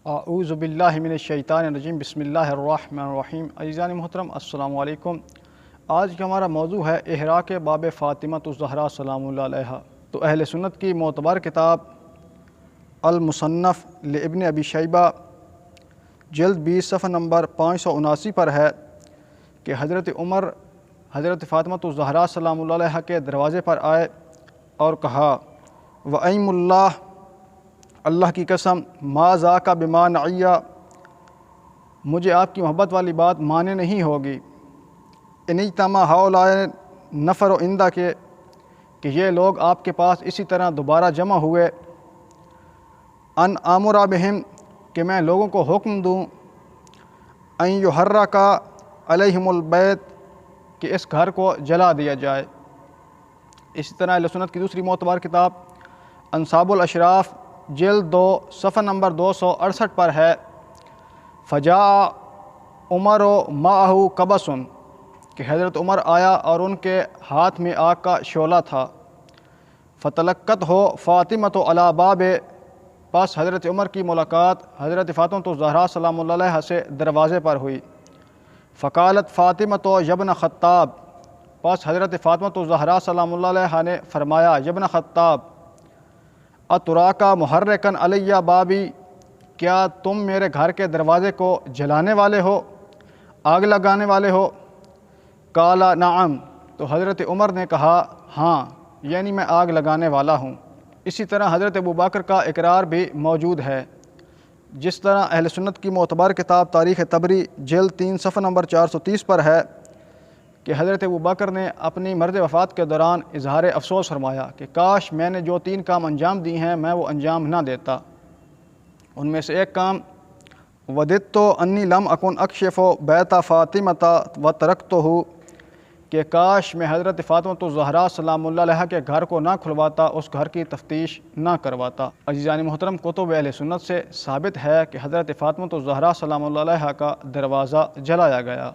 اعوذ باللہ من الشیطان الرجیم، بسم اللہ الرحمن الرحیم۔ عزیزان محترم، السلام علیکم۔ آج کا ہمارا موضوع ہے احراق باب فاطمۃ الزہراء سلام اللہ علیہا۔ تو اہل سنت کی معتبر کتاب المصنف لابن ابی شیبہ جلد 20 صفحہ نمبر 579 پر ہے کہ حضرت عمر حضرت فاطمۃ الزہراء سلام اللہ علیہا کے دروازے پر آئے اور کہا، وَأَيْمُ اللّہ، اللہ کی قسم، ما ذاک بما نعیہ، مجھے آپ کی محبت والی بات مانے نہیں ہوگی۔ ان اجتمع ہؤلاء نفر عندہ کہ یہ لوگ آپ کے پاس اسی طرح دوبارہ جمع ہوئے، ان آمر بہم، کہ میں لوگوں کو حکم دوں، ان یحرق علیہم البیت، کہ اس گھر کو جلا دیا جائے۔ اسی طرح اہل سنت کی دوسری معتبر کتاب انصاب الاشراف جلد 2 صفحہ نمبر 268 پر ہے، فجاء عمر معہ قبس، کہ حضرت عمر آیا اور ان کے ہاتھ میں آگ کا شعلہ تھا، فتلقت ہو فاطمۃ علی باب، پس حضرت عمر کی ملاقات حضرت فاطمۃ الزہراء سلام اللہ علیہا سے دروازے پر ہوئی، فقالت فاطمۃ یبن خطاب، پس حضرت فاطمۃ الزہراء سلام اللہ علیہا نے فرمایا، یبن خطاب، اتراکا محرکن علیہ بابی، کیا تم میرے گھر کے دروازے کو جلانے والے ہو، آگ لگانے والے ہو؟ قال نعم، تو حضرت عمر نے کہا ہاں، یعنی میں آگ لگانے والا ہوں۔ اسی طرح حضرت ابوبکر کا اقرار بھی موجود ہے، جس طرح اہل سنت کی معتبر کتاب تاریخ طبری جلد 3 صفحہ نمبر 430 پر ہے کہ حضرت ابوبکر نے اپنی مرض وفات کے دوران اظہار افسوس فرمایا کہ کاش میں نے جو 3 کام انجام دی ہیں میں وہ انجام نہ دیتا۔ ان میں سے ایک کام، وددت انی لم اکن اکشف بیت فاطمۃ وترکتہ، کہ کاش میں حضرت فاطمۃ الزہراء سلام اللہ علیہا کے گھر کو نہ کھلواتا، اس گھر کی تفتیش نہ کرواتا۔ عزیزان محترم، کتب اہل سنت سے ثابت ہے کہ حضرت فاطمۃ الزہراء سلام اللہ علیہا کا دروازہ جلایا گیا۔